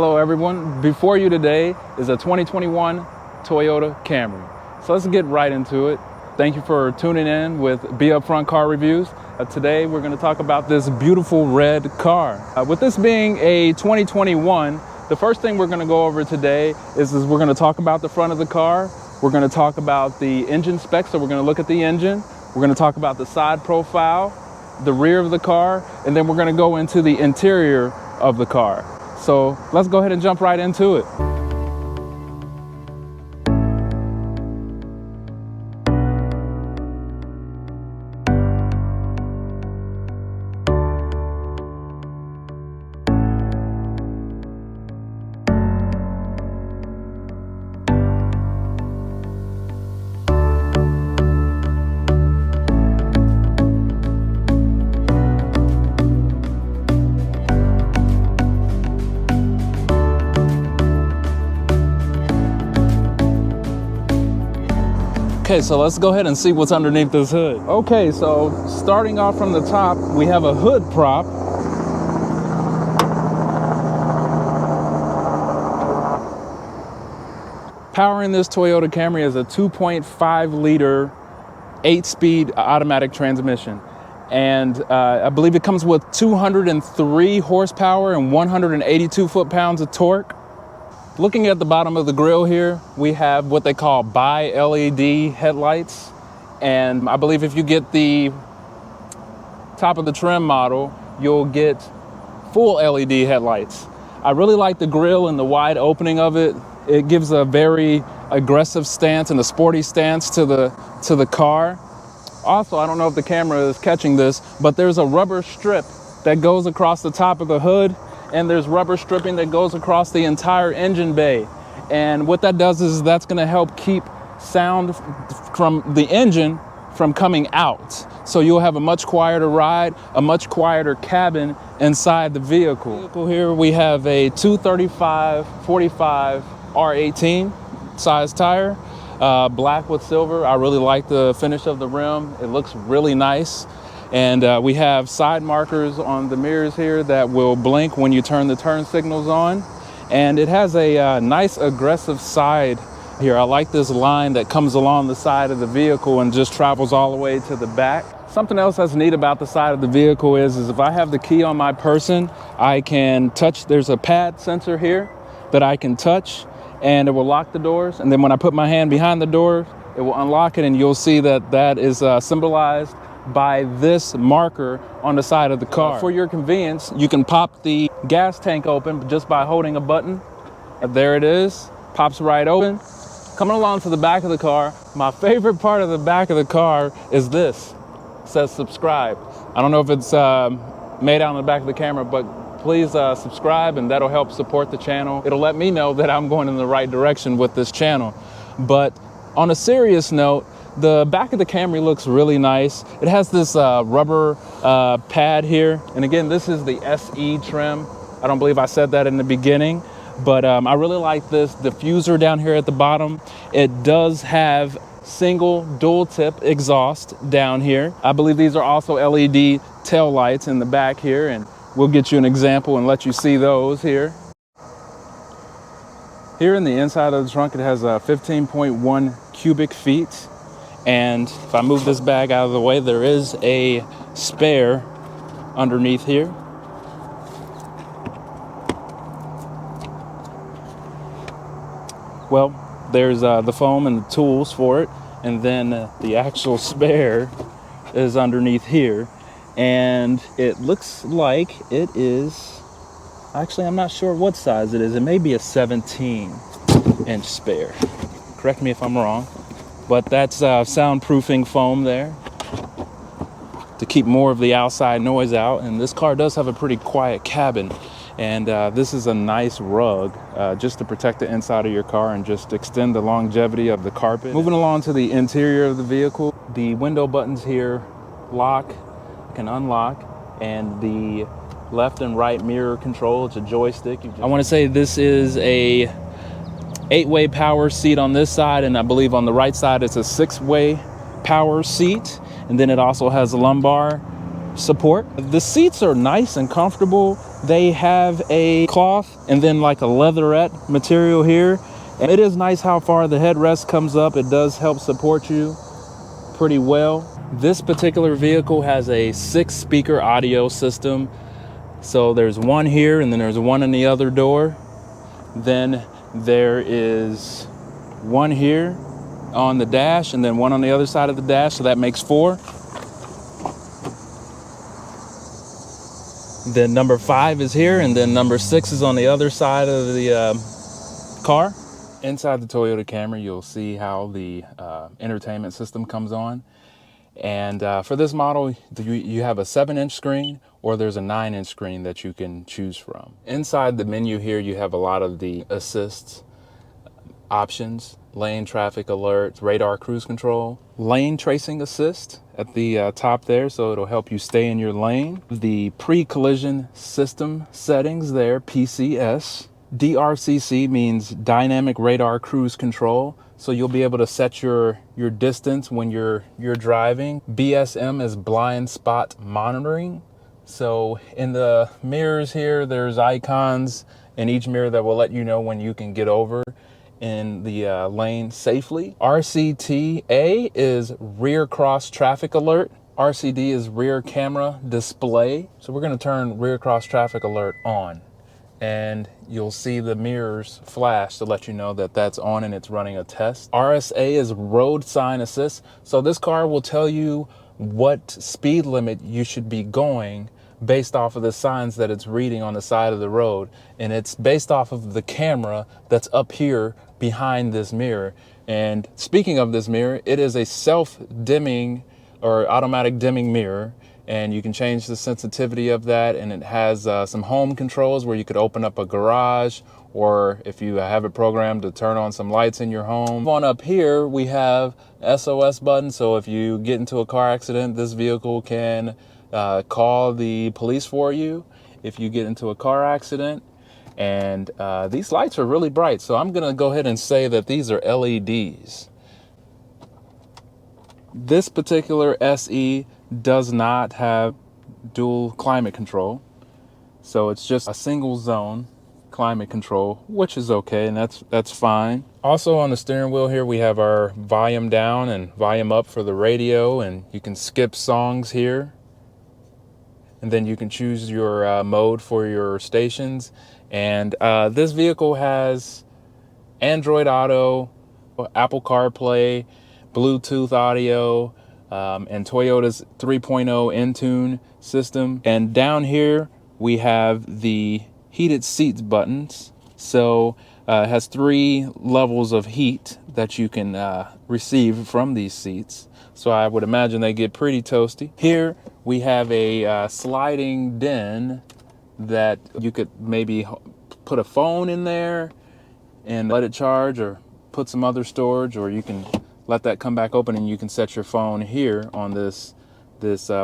Hello everyone, before you today is a 2021 Toyota Camry. So let's get right into it. Thank you for tuning in with Be Upfront Car Reviews. Today we're going to talk about this beautiful red car. With this being a 2021, the first thing we're going to go over today is we're going to talk about the front of the car. We're going to talk about the engine specs, so we're going to look at the engine. We're going to talk about the side profile, the rear of the car, and then we're going to go into the interior of the car. So let's go ahead and jump right into it. Okay, so let's go ahead and see what's underneath this hood. Okay, so starting off from the top, we have a hood prop. Powering this Toyota Camry is a 2.5 liter, 8-speed automatic transmission. And I believe it comes with 203 horsepower and 182 foot-pounds of torque. Looking at the bottom of the grille here, we have what they call bi-LED headlights. And I believe if you get the top of the trim model, you'll get full LED headlights. I really like the grille and the wide opening of it. It gives a very aggressive stance and a sporty stance to the car. Also, I don't know if the camera is catching this, but there's a rubber strip that goes across the top of the hood, and there's rubber stripping that goes across the entire engine bay. And what that does is that's gonna help keep sound from the engine from coming out. So you'll have a much quieter ride, a much quieter cabin inside the vehicle. Here we have a 235/45 R18 size tire, black with silver. I really like the finish of the rim. It looks really nice. And we have side markers on the mirrors here that will blink when you turn the turn signals on. And it has a nice aggressive side here. I like this line that comes along the side of the vehicle and just travels all the way to the back. Something else that's neat about the side of the vehicle is if I have the key on my person, I can touch, there's a pad sensor here that I can touch and it will lock the doors. And then when I put my hand behind the door, it will unlock it, and you'll see that that is symbolized by this marker on the side of the car. For your convenience, you can pop the gas tank open just by holding a button. There it is, pops right open. Coming along to the back of the car, my favorite part of the back of the car is this. It says subscribe. I don't know if it's made out on the back of the camera, but please subscribe, and that'll help support the channel. It'll let me know that I'm going in the right direction with this channel. But on a serious note, the back of the Camry looks really nice. It has this rubber pad here. And again, this is the SE trim. I don't believe I said that in the beginning, but I really like this diffuser down here at the bottom. It does have single dual tip exhaust down here. I believe these are also LED tail lights in the back here, and we'll get you an example and let you see those here. Here in the inside of the trunk, it has 15.1 cubic feet. And if I move this bag out of the way, there is a spare underneath here. Well, there's the foam and the tools for it. And then the actual spare is underneath here. And it looks like it is, actually, I'm not sure what size it is. It may be a 17-inch spare. Correct me if I'm wrong. But that's soundproofing foam there to keep more of the outside noise out. And this car does have a pretty quiet cabin. And this is a nice rug just to protect the inside of your car and just extend the longevity of the carpet. Moving along to the interior of the vehicle, the window buttons here lock, can unlock, and the left and right mirror control, it's a joystick. I want to say this is a 8-way power seat on this side, and I believe on the right side it's a 6-way power seat, and then it also has lumbar support. The seats are nice and comfortable. They have a cloth and then like a leatherette material here. And it is nice how far the headrest comes up. It does help support you pretty well. This particular vehicle has a 6-speaker audio system. So there's one here and then there's one in the other door. Then there is one here on the dash and then one on the other side of the dash. So that makes 4. Then number 5 is here and then number 6 is on the other side of the car. Inside the Toyota Camry, you'll see how the entertainment system comes on. And for this model, you have a 7-inch screen or there's a 9-inch screen that you can choose from. Inside the menu here, you have a lot of the assist options: lane traffic alerts, radar cruise control, lane tracing assist at the top there, so it'll help you stay in your lane. The pre-collision system settings there, PCS. DRCC means dynamic radar cruise control. So you'll be able to set your distance when you're driving. BSM is blind spot monitoring. So in the mirrors here, there's icons in each mirror that will let you know when you can get over in the lane safely. RCTA is rear cross traffic alert. RCD is rear camera display. So we're going to turn rear cross traffic alert on, and you'll see the mirrors flash to let you know that that's on and it's running a test. RSA is road sign assist. So this car will tell you what speed limit you should be going based off of the signs that it's reading on the side of the road. And it's based off of the camera that's up here behind this mirror. And speaking of this mirror, it is a self-dimming or automatic dimming mirror. And you can change the sensitivity of that. And it has some home controls where you could open up a garage, or if you have it programmed to turn on some lights in your home. On up here, we have SOS button. So if you get into a car accident, this vehicle can call the police for you if you get into a car accident. And these lights are really bright. So I'm gonna go ahead and say that these are LEDs. This particular SE does not have dual climate control. So it's just a single zone climate control, which is okay, and that's fine. Also on the steering wheel here, we have our volume down and volume up for the radio, and you can skip songs here. And then you can choose your mode for your stations. And this vehicle has Android Auto, Apple CarPlay, Bluetooth audio, and Toyota's 3.0 Entune system. And down here, we have the heated seats buttons. So it has 3 levels of heat that you can receive from these seats. So I would imagine they get pretty toasty. Here we have a sliding den that you could maybe put a phone in there and let it charge, or put some other storage, or you can let that come back open and you can set your phone here on this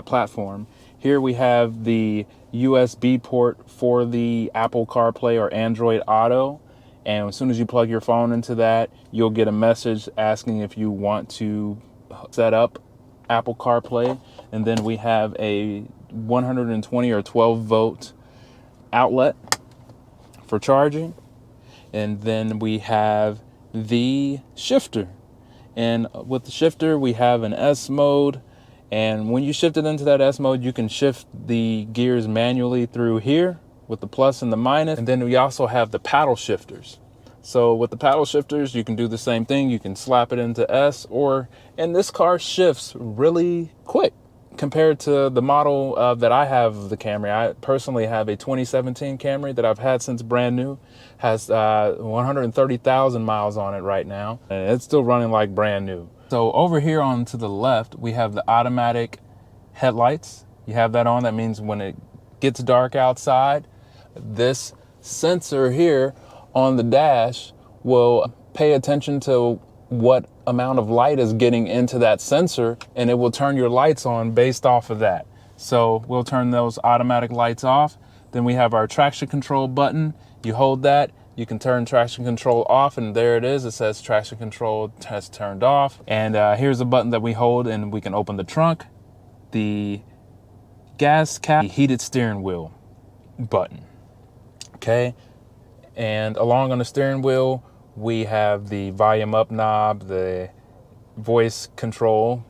platform. Here we have the USB port for the Apple CarPlay or Android Auto. And as soon as you plug your phone into that, you'll get a message asking if you want to set up Apple CarPlay. And then we have a 120 or 12 volt outlet for charging. And then we have the shifter. And with the shifter, we have an S mode. And when you shift it into that S mode, you can shift the gears manually through here with the plus and the minus. And then we also have the paddle shifters. So with the paddle shifters, you can do the same thing. You can slap it into S, and this car shifts really quick compared to the model that I have of the Camry. I personally have a 2017 Camry that I've had since brand new. Has 130,000 miles on it right now, and it's still running like brand new. So over here on to the left, we have the automatic headlights. You have that on. That means when it gets dark outside, this sensor here on the dash will pay attention to what amount of light is getting into that sensor, and it will turn your lights on based off of that. So we'll turn those automatic lights off. Then we have our traction control button. You hold that, you can turn traction control off, and there it is. It says traction control has turned off. And here's a button that we hold, and we can open the trunk, the gas cap, the heated steering wheel button. Okay. And along on the steering wheel, we have the volume up knob, the voice control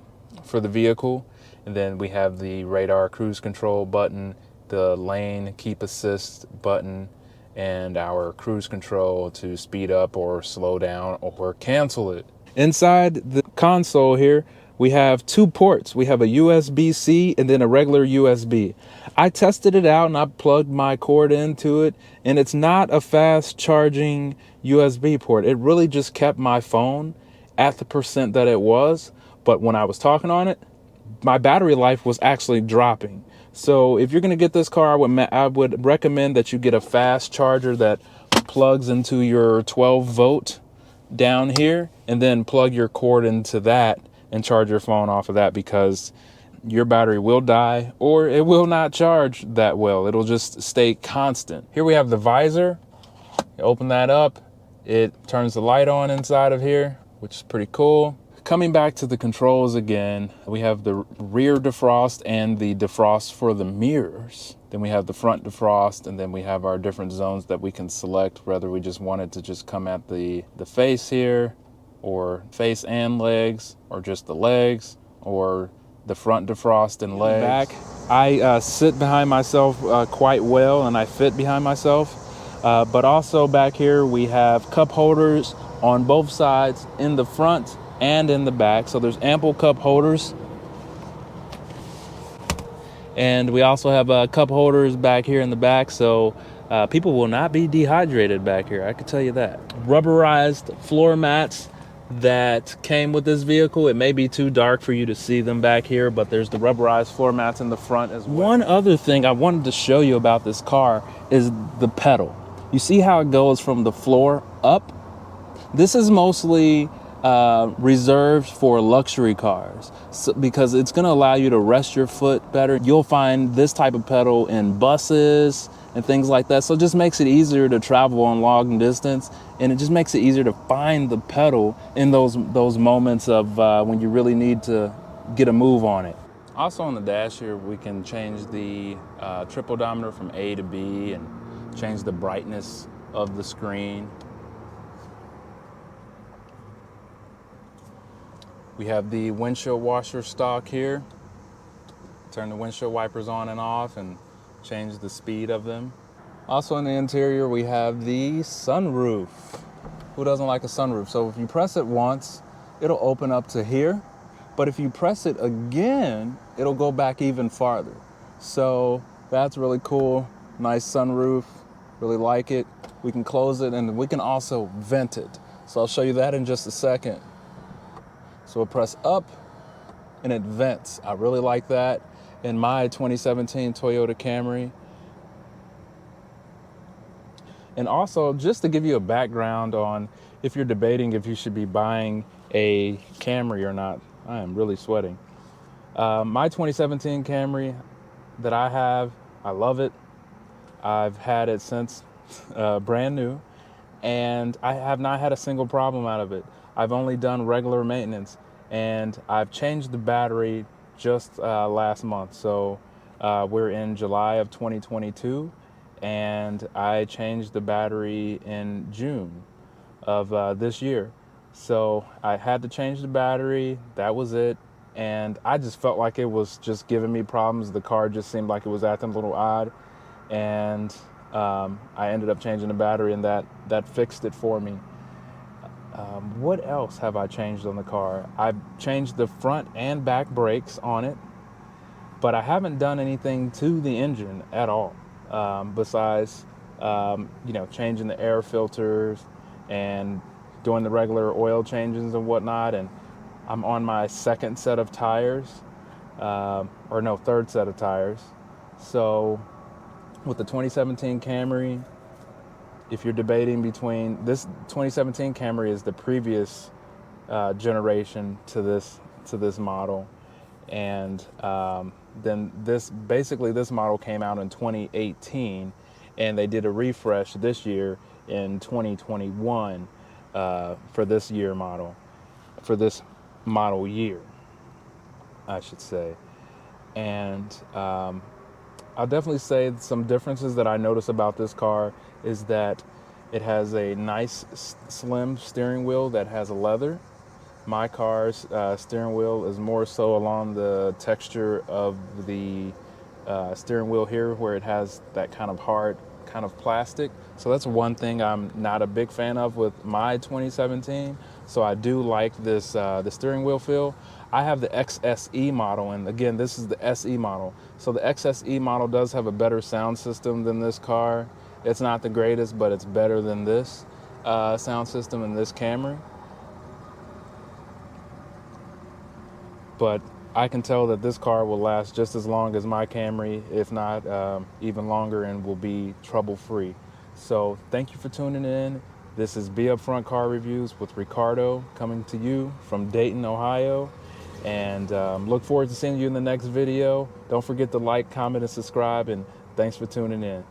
for the vehicle, and then we have the radar cruise control button, the lane keep assist button, and our cruise control to speed up or slow down or cancel it. Inside the console here, we have 2 ports. We have a USB-C and then a regular USB. I tested it out and I plugged my cord into it, and it's not a fast charging USB port. It really just kept my phone at the percent that it was, but when I was talking on it, my battery life was actually dropping. So if you're going to get this car, I would recommend that you get a fast charger that plugs into your 12 volt down here, and then plug your cord into that and charge your phone off of that, because your battery will die or it will not charge that well. It'll just stay constant. Here we have the visor. You open that up, it turns the light on inside of here, which is pretty cool. Coming back to the controls again, we have the rear defrost and the defrost for the mirrors. Then we have the front defrost, and then we have our different zones that we can select, whether we just wanted to just come at the face here, or face and legs, or just the legs, or the front defrost and legs. Back, I sit behind myself quite well, and I fit behind myself. But also back here, we have cup holders on both sides, in the front and in the back. So there's ample cup holders. And we also have cup holders back here in the back, so people will not be dehydrated back here, I can tell you that. Rubberized floor mats that came with this vehicle. It may be too dark for you to see them back here, but there's the rubberized floor mats in the front as well. One other thing I wanted to show you about this car is the pedal. You see how it goes from the floor up? This is mostly reserved for luxury cars, because it's going to allow you to rest your foot better. You'll find this type of pedal in buses and things like that, so it just makes it easier to travel on long distance, and it just makes it easier to find the pedal in those moments of when you really need to get a move on it. Also on the dash here, we can change the trip odometer from A to B and change the brightness of the screen. We have the windshield washer stock here. Turn the windshield wipers on and off and change the speed of them. Also in the interior, we have the sunroof. Who doesn't like a sunroof? So if you press it once, it'll open up to here. But if you press it again, it'll go back even farther. So that's really cool. Nice sunroof, really like it. We can close it, and we can also vent it. So I'll show you that in just a second. So we'll press up and it vents. I really like that in my 2017 Toyota Camry. And also, just to give you a background on if you're debating if you should be buying a Camry or not, I am really sweating. My 2017 Camry that I have, I love it. I've had it since brand new, and I have not had a single problem out of it. I've only done regular maintenance, and I've changed the battery just last month. So we're in July of 2022, and I changed the battery in June of this year. So I had to change the battery. That was it. And I just felt like it was just giving me problems. The car just seemed like it was acting a little odd. And I ended up changing the battery, and that fixed it for me. What else have I changed on the car? I've changed the front and back brakes on it, but I haven't done anything to the engine at all, besides changing the air filters and doing the regular oil changes and whatnot. And I'm on my second set of tires, third set of tires. So with the 2017 Camry, if you're debating between this 2017 Camry is the previous generation to this model, and then this model came out in 2018, and they did a refresh this year in 2021 for this model year, I should say. And I'll definitely say some differences that I notice about this car is that it has a nice slim steering wheel that has leather. My car's steering wheel is more so along the texture of the steering wheel here, where it has that kind of hard kind of plastic. So that's one thing I'm not a big fan of with my 2017. So I do like this the steering wheel feel. I have the XSE model, and again, this is the SE model. So the XSE model does have a better sound system than this car. It's not the greatest, but it's better than this sound system in this Camry. But I can tell that this car will last just as long as my Camry, if not even longer, and will be trouble-free. So thank you for tuning in. This is Be Upfront Car Reviews with Ricardo, coming to you from Dayton, Ohio. And look forward to seeing you in the next video. Don't forget to like, comment, and subscribe. And thanks for tuning in.